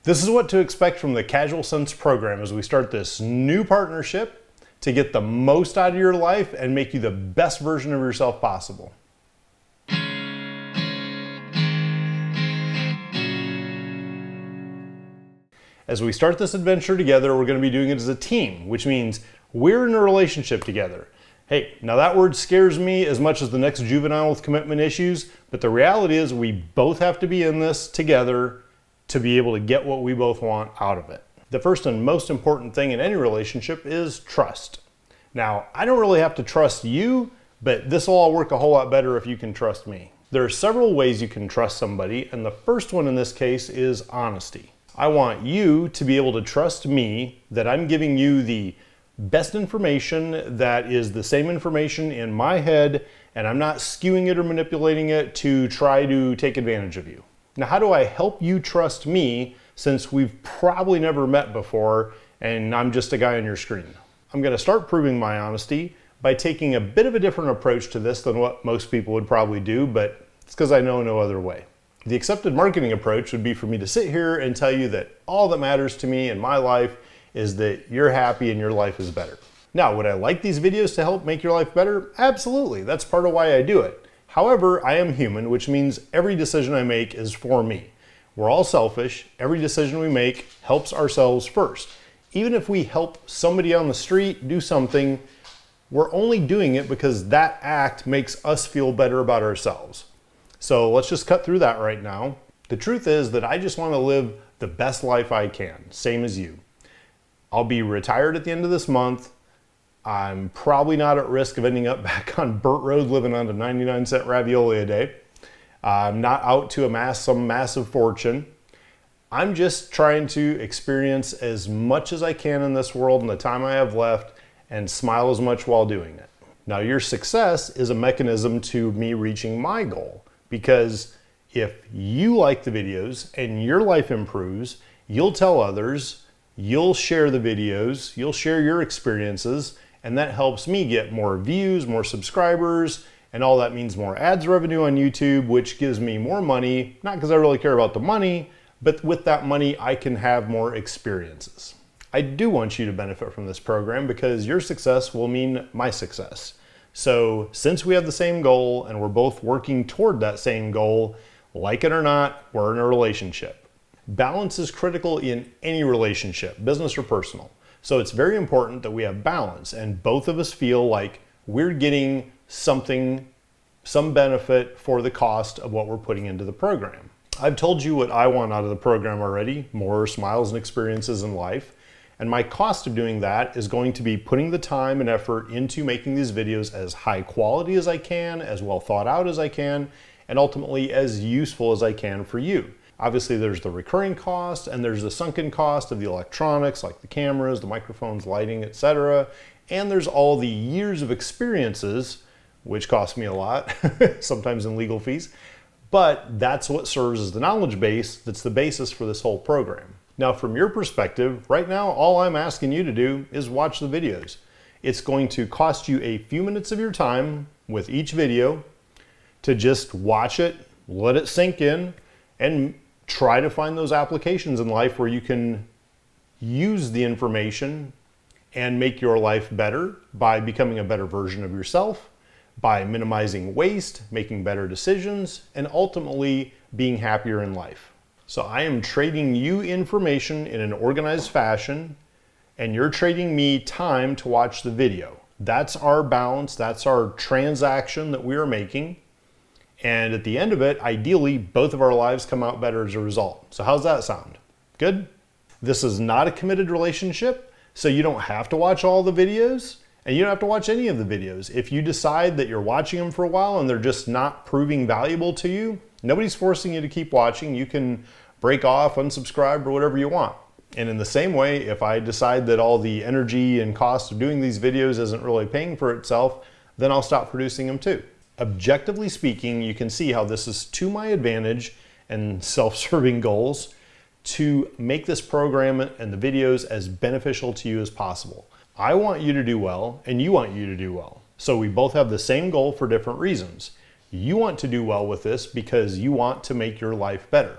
This is what to expect from the Casual Sense program as we start this new partnership to get the most out of your life and make you the best version of yourself possible. As we start this adventure together, we're going to be doing it as a team, which means we're in a relationship together. Hey, now that word scares me as much as the next juvenile with commitment issues, but the reality is we both have to be in this together to be able to get what we both want out of it. The first and most important thing in any relationship is trust. Now, I don't really have to trust you, but this will all work a whole lot better if you can trust me. There are several ways you can trust somebody, and the first one in this case is honesty. I want you to be able to trust me that I'm giving you the best information that is the same information in my head, and I'm not skewing it or manipulating it to try to take advantage of you. Now, how do I help you trust me since we've probably never met before and I'm just a guy on your screen? I'm going to start proving my honesty by taking a bit of a different approach to this than what most people would probably do, but it's because I know no other way. The accepted marketing approach would be for me to sit here and tell you that all that matters to me in my life is that you're happy and your life is better. Now, would I like these videos to help make your life better? Absolutely. That's part of why I do it. However, I am human, which means every decision I make is for me. We're all selfish. Every decision we make helps ourselves first. Even if we help somebody on the street do something, we're only doing it because that act makes us feel better about ourselves. So let's just cut through that right now. The truth is that I just want to live the best life I can, same as you. I'll be retired at the end of this month. I'm probably not at risk of ending up back on Burt Road living on a 99-cent ravioli a day. I'm not out to amass some massive fortune. I'm just trying to experience as much as I can in this world in the time I have left and smile as much while doing it. Now, your success is a mechanism to me reaching my goal. Because if you like the videos and your life improves, you'll tell others, you'll share the videos, you'll share your experiences, and that helps me get more views, more subscribers, and all that means more ads revenue on YouTube, which gives me more money, not because I really care about the money, but with that money, I can have more experiences. I do want you to benefit from this program because your success will mean my success. So since we have the same goal and we're both working toward that same goal, like it or not, we're in a relationship. Balance is critical in any relationship, business or personal. So it's very important that we have balance and both of us feel like we're getting something, some benefit for the cost of what we're putting into the program. I've told you what I want out of the program already, more smiles and experiences in life. And my cost of doing that is going to be putting the time and effort into making these videos as high quality as I can, as well thought out as I can, and ultimately as useful as I can for you. Obviously, there's the recurring cost and there's the sunken cost of the electronics like the cameras, the microphones, lighting, etc. And there's all the years of experiences, which cost me a lot, sometimes in legal fees. But that's what serves as the knowledge base that's the basis for this whole program. Now, from your perspective, right now, all I'm asking you to do is watch the videos. It's going to cost you a few minutes of your time with each video to just watch it, let it sink in, and try to find those applications in life where you can use the information and make your life better by becoming a better version of yourself, by minimizing waste, making better decisions, and ultimately being happier in life. So I am trading you information in an organized fashion, and you're trading me time to watch the video. That's our balance, that's our transaction that we are making. And at the end of it, ideally, both of our lives come out better as a result. So how's that sound? Good? This is not a committed relationship, so you don't have to watch all the videos, and you don't have to watch any of the videos. If you decide that you're watching them for a while and they're just not proving valuable to you, nobody's forcing you to keep watching. You can break off, unsubscribe, or whatever you want. And in the same way, if I decide that all the energy and cost of doing these videos isn't really paying for itself, then I'll stop producing them too. Objectively speaking, you can see how this is to my advantage and self-serving goals to make this program and the videos as beneficial to you as possible. I want you to do well, and you want you to do well. So we both have the same goal for different reasons. You want to do well with this because you want to make your life better.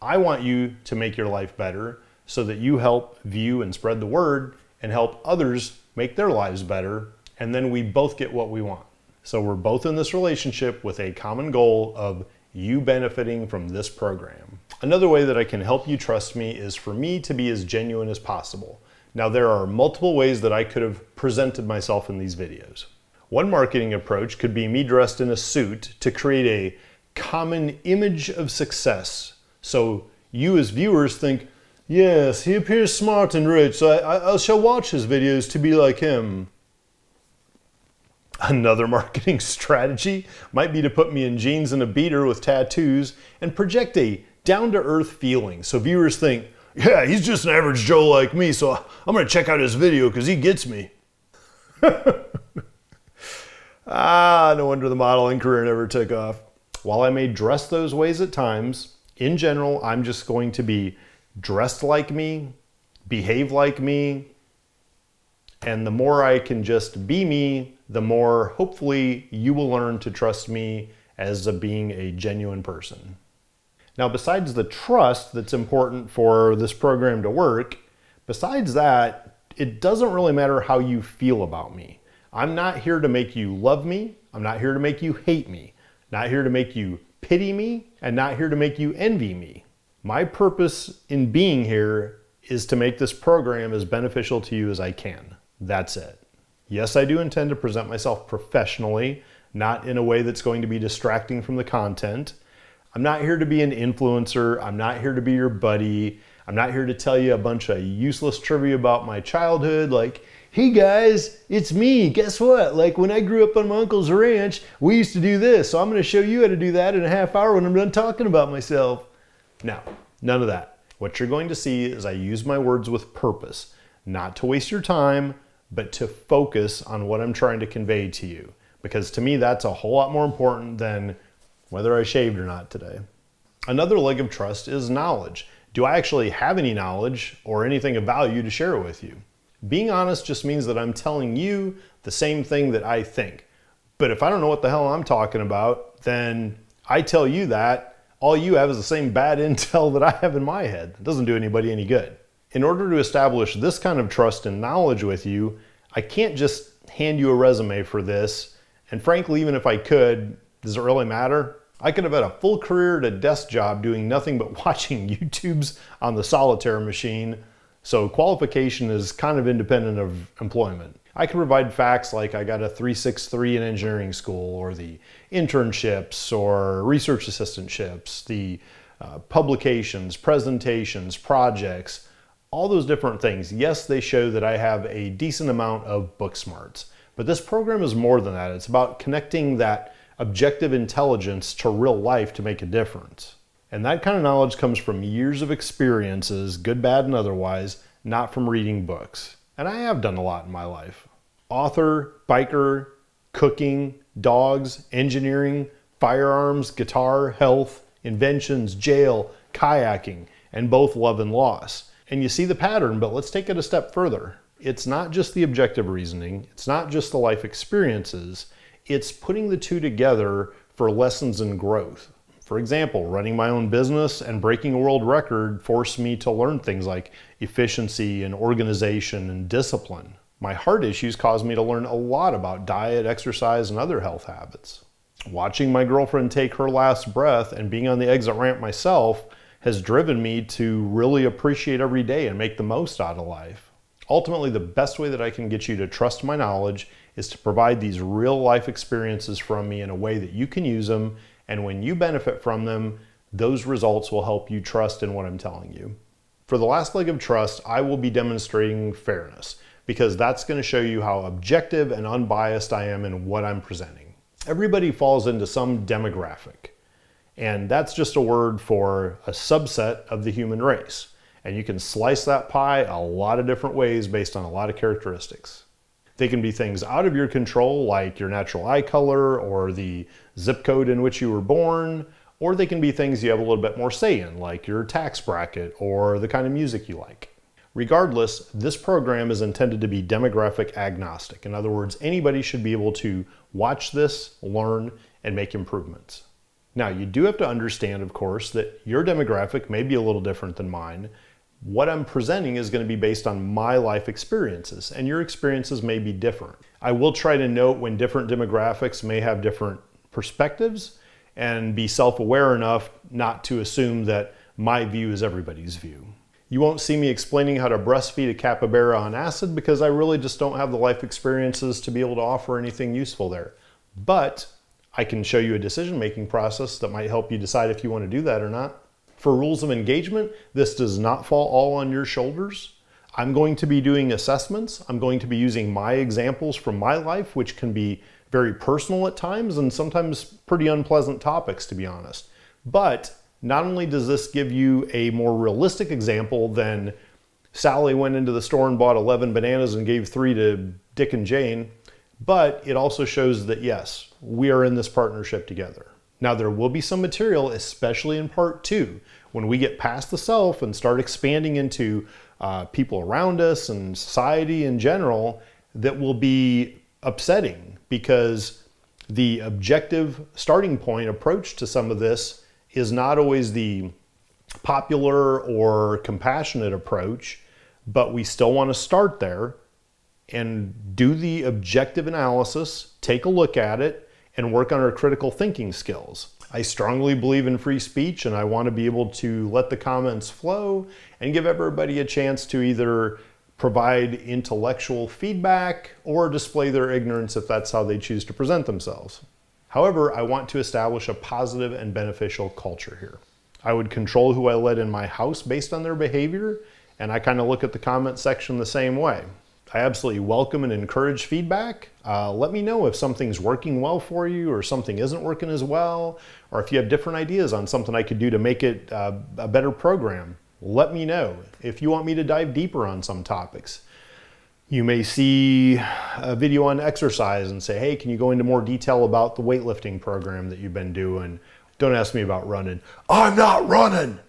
I want you to make your life better so that you help view and spread the word and help others make their lives better, and then we both get what we want. So we're both in this relationship with a common goal of you benefiting from this program. Another way that I can help you trust me is for me to be as genuine as possible. Now, there are multiple ways that I could have presented myself in these videos. One marketing approach could be me dressed in a suit to create a common image of success. So you as viewers think, yes, he appears smart and rich, so I shall watch his videos to be like him. Another marketing strategy might be to put me in jeans and a beater with tattoos and project a down-to-earth feeling. So viewers think, yeah, he's just an average Joe like me, so I'm gonna check out his video because he gets me. No wonder the modeling career never took off. While I may dress those ways at times, in general, I'm just going to be dressed like me, behave like me, and the more I can just be me, the more hopefully you will learn to trust me as being a genuine person. Now, besides the trust that's important for this program to work, besides that, it doesn't really matter how you feel about me. I'm not here to make you love me. I'm not here to make you hate me. Not here to make you pity me, and not here to make you envy me. My purpose in being here is to make this program as beneficial to you as I can. That's it. Yes, I do intend to present myself professionally, not in a way that's going to be distracting from the content. I'm not here to be an influencer. I'm not here to be your buddy. I'm not here to tell you a bunch of useless trivia about my childhood, like, hey guys, it's me. Guess what? Like when I grew up on my uncle's ranch, we used to do this. So I'm going to show you how to do that in a half hour when I'm done talking about myself. No, none of that. What you're going to see is I use my words with purpose, not to waste your time, but to focus on what I'm trying to convey to you. Because to me, that's a whole lot more important than whether I shaved or not today. Another leg of trust is knowledge. Do I actually have any knowledge or anything of value to share with you? Being honest just means that I'm telling you the same thing that I think. But if I don't know what the hell I'm talking about, then I tell you that, all you have is the same bad intel that I have in my head. It doesn't do anybody any good. In order to establish this kind of trust and knowledge with you, I can't just hand you a resume for this. And frankly, even if I could, does it really matter? I could have had a full career at a desk job doing nothing but watching YouTubes on the solitaire machine. So qualification is kind of independent of employment. I can provide facts like I got a 3.63 in engineering school, or the internships or research assistantships, the publications, presentations, projects, all those different things. Yes, they show that I have a decent amount of book smarts, but this program is more than that. It's about connecting that objective intelligence to real life to make a difference. And that kind of knowledge comes from years of experiences, good, bad, and otherwise, not from reading books. And I have done a lot in my life. Author, biker, cooking, dogs, engineering, firearms, guitar, health, inventions, jail, kayaking, and both love and loss. And you see the pattern, but let's take it a step further. It's not just the objective reasoning. It's not just the life experiences. It's putting the two together for lessons and growth. For example, running my own business and breaking a world record forced me to learn things like efficiency and organization and discipline. My heart issues caused me to learn a lot about diet, exercise, and other health habits. Watching my girlfriend take her last breath and being on the exit ramp myself has driven me to really appreciate every day and make the most out of life. Ultimately, the best way that I can get you to trust my knowledge is to provide these real life experiences from me in a way that you can use them, and when you benefit from them, those results will help you trust in what I'm telling you. For the last leg of trust, I will be demonstrating fairness, because that's going to show you how objective and unbiased I am in what I'm presenting. Everybody falls into some demographic, and that's just a word for a subset of the human race. And you can slice that pie a lot of different ways based on a lot of characteristics. They can be things out of your control, like your natural eye color or the zip code in which you were born, or they can be things you have a little bit more say in, like your tax bracket or the kind of music you like. Regardless, this program is intended to be demographic agnostic. In other words, anybody should be able to watch this, learn, and make improvements. Now, you do have to understand, of course, that your demographic may be a little different than mine. What I'm presenting is going to be based on my life experiences, and your experiences may be different. I will try to note when different demographics may have different perspectives and be self-aware enough not to assume that my view is everybody's view. You won't see me explaining how to breastfeed a capybara on acid because I really just don't have the life experiences to be able to offer anything useful there. But I can show you a decision-making process that might help you decide if you want to do that or not. For rules of engagement, this does not fall all on your shoulders. I'm going to be doing assessments. I'm going to be using my examples from my life, which can be very personal at times and sometimes pretty unpleasant topics, to be honest. But not only does this give you a more realistic example than Sally went into the store and bought 11 bananas and gave 3 to Dick and Jane, but it also shows that yes, we are in this partnership together. Now there will be some material, especially in part 2, when we get past the self and start expanding into people around us and society in general, that will be upsetting because the objective starting point approach to some of this is not always the popular or compassionate approach, but we still want to start there and do the objective analysis, take a look at it, and work on our critical thinking skills. I strongly believe in free speech, and I want to be able to let the comments flow and give everybody a chance to either provide intellectual feedback or display their ignorance if that's how they choose to present themselves. However, I want to establish a positive and beneficial culture here. I would control who I let in my house based on their behavior, and I kind of look at the comment section the same way. I absolutely welcome and encourage feedback. Let me know if something's working well for you or something isn't working as well, or if you have different ideas on something I could do to make it a better program. Let me know. If you want me to dive deeper on some topics, you may see a video on exercise and say, hey, can you go into more detail about the weightlifting program that you've been doing? Don't ask me about running. I'm not running.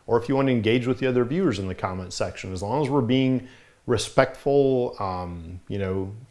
Or if you want to engage with the other viewers in the comment section, as long as we're being respectful,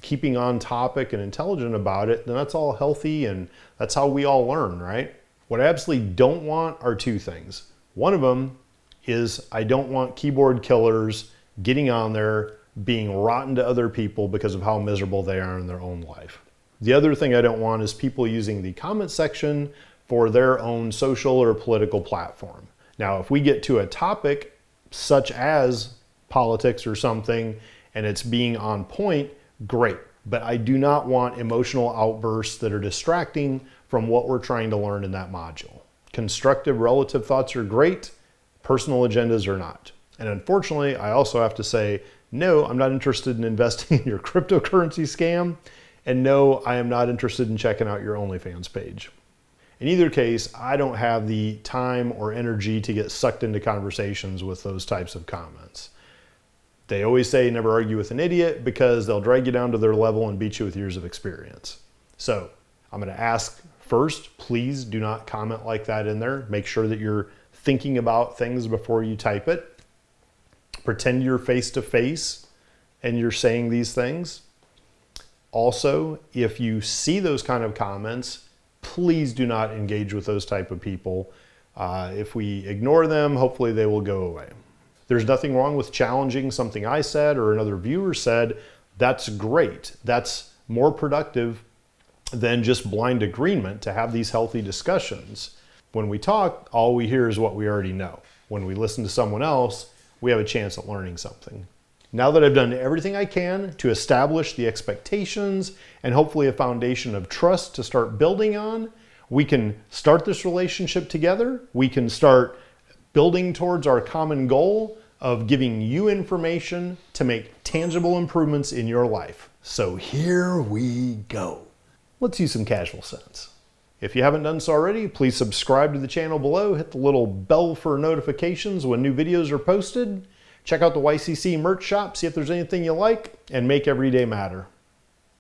keeping on topic and intelligent about it, then that's all healthy and that's how we all learn, right? What I absolutely don't want are 2 things. One of them is I don't want keyboard killers getting on there, being rotten to other people because of how miserable they are in their own life. The other thing I don't want is people using the comment section for their own social or political platform. Now, if we get to a topic such as politics or something and it's being on point, great. But I do not want emotional outbursts that are distracting from what we're trying to learn in that module. Constructive relative thoughts are great, personal agendas are not. And unfortunately, I also have to say, no, I'm not interested in investing in your cryptocurrency scam, and no, I am not interested in checking out your OnlyFans page. In either case, I don't have the time or energy to get sucked into conversations with those types of comments. They always say never argue with an idiot because they'll drag you down to their level and beat you with years of experience. So I'm going to ask first, please do not comment like that in there. Make sure that you're thinking about things before you type it. Pretend you're face to face and you're saying these things. Also, if you see those kind of comments, please do not engage with those type of people. If we ignore them, hopefully they will go away. There's nothing wrong with challenging something I said or another viewer said. That's great. That's more productive than just blind agreement to have these healthy discussions. When we talk, all we hear is what we already know. When we listen to someone else, we have a chance at learning something. Now that I've done everything I can to establish the expectations and hopefully a foundation of trust to start building on, we can start this relationship together. We can start building towards our common goal of giving you information to make tangible improvements in your life. So here we go. Let's use some casual sense. If you haven't done so already, please subscribe to the channel below. Hit the little bell for notifications when new videos are posted. Check out the YCC merch shop, see if there's anything you like, and make every day matter.